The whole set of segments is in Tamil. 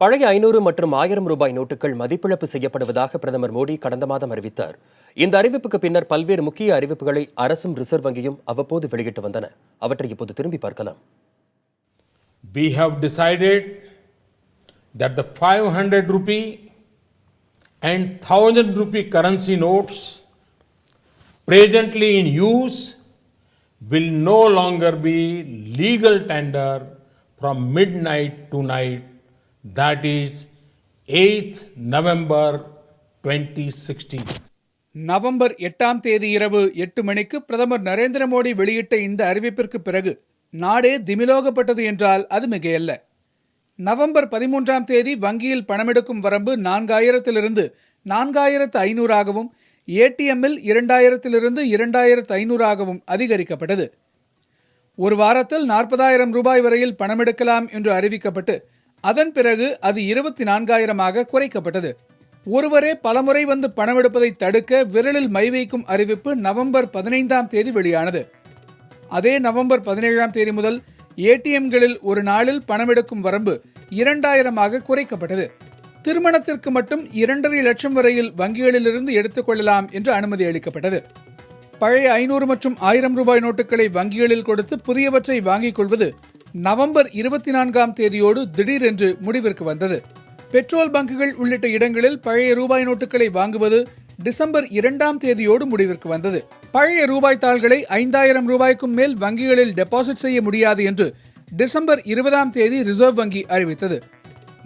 பழைய 500 மற்றும் 1000 ரூபாய் நோட்டுகள் மதிப்பிழப்பு செய்யப்படுவதாக பிரதமர் மோடி கடந்த மாதம் அறிவித்தார். இந்த அறிவிப்புக்கு பின்னர் பல்வேறு முக்கிய அறிவிப்புகளை அரசும் ரிசர்வ் வங்கியும் அவ்வப்போது வெளியிட்டு வந்தன. அவற்றை இப்போது திரும்பி பார்க்கலாம். We have decided that the 500 rupee and 1000 rupee currency notes presently in use will no longer be legal tender from midnight to night, that is 8th November 2016. November 8ஆம் தேதி இரவு 8 மணிக்கு பிரதமர் நரேந்திர மோடி வெளியிட்ட இந்த அறிவிப்பிற்கு பிறகு நாடே திமிலோகப்பட்டது என்றால் அது மிகையல்ல. நவம்பர் 13ஆம் தேதி வங்கியில் பணமெடுக்கும் வரம்பு 4000 4500 ஏடிஎம்மில் 2000 2500 அதிகரிக்கப்பட்டது. ஒரு வாரத்தில் 40,000 ரூபாய் வரையில் பணமெடுக்கலாம் என்று அறிவிக்கப்பட்டு அதன் பிறகு அது 24,000 குறைக்கப்பட்டது. ஒருவரே பலமுறை வந்து பணமெடுப்பதை தடுக்க விரலில் மை வைக்கும் அறிவிப்பு நவம்பர் 15ஆம் தேதி வெளியானது. அதே நவம்பர் 17ஆம் தேதி முதல் ஏடிஎம்களில் ஒரு நாளில் பணமெடுக்கும் வரம்பு 2000 குறைக்கப்பட்டது. திருமணத்திற்கு மட்டும் 2.5 லட்சம் வரையில் வங்கிகளிலிருந்து எடுத்துக் கொள்ளலாம் என்று அனுமதி அளிக்கப்பட்டது. பழைய 500 மற்றும் 1000 ரூபாய் நோட்டுகளை வங்கிகளில் கொடுத்து புதியவற்றை வாங்கிக் கொள்வது நவம்பர் 24ஆம் தேதியோடு திடீரென்று முடிவிற்கு வந்தது. பெட்ரோல் பங்குகள் உள்ளிட்ட இடங்களில் பழைய ரூபாய் நோட்டுகளை வாங்குவது டிசம்பர் 2ஆம் தேதியோடு முடிவிற்கு வந்தது. பழைய ரூபாய் தாள்களை 5000 ரூபாய்க்கும் மேல் வங்கிகளில் டெபாசிட் செய்ய முடியாது என்று டிசம்பர் 20ஆம் தேதி ரிசர்வ் வங்கி அறிவித்தது.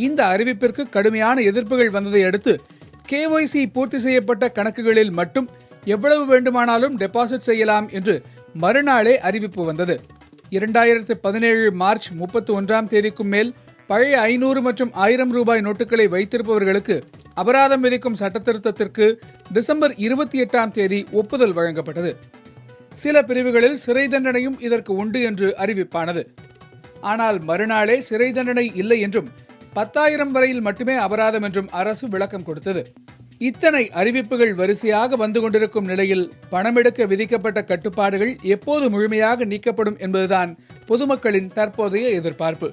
இந்த அறிவிப்பிற்கு கடுமையான எதிர்ப்புகள் வந்ததை அடுத்து KYC பூர்த்தி செய்யப்பட்ட கணக்குகளில் மட்டும் எவ்வளவு வேண்டுமானாலும் டெபாசிட் செய்யலாம் என்று மறுநாளே அறிவிப்பு வந்தது. 2017 மார்ச் 31ஆம் தேதிக்கும் மேல் பழைய 500 மற்றும் 1000 ரூபாய் நோட்டுகளை வைத்திருப்பவர்களுக்கு அபராதம் விதிக்கும் சட்டத்திருத்தத்திற்கு டிசம்பர் 28ஆம் தேதி ஒப்புதல் வழங்கப்பட்டது. சில பிரிவுகளில் சிறை தண்டனையும் இதற்கு உண்டு என்று அறிவிப்பானது. ஆனால் மறுநாளே சிறை தண்டனை இல்லை என்றும் 10,000 வரையில் மட்டுமே அபராதம் என்றும் அரசு விளக்கம் கொடுத்தது. இத்தனை அறிவிப்புகள் வரிசையாக வந்து கொண்டிருக்கும் நிலையில் பணமெடுக்க விதிக்கப்பட்ட கட்டுப்பாடுகள் எப்போது முழுமையாக நீக்கப்படும் என்பதுதான் பொதுமக்களின் தற்போதைய எதிர்பார்ப்பு.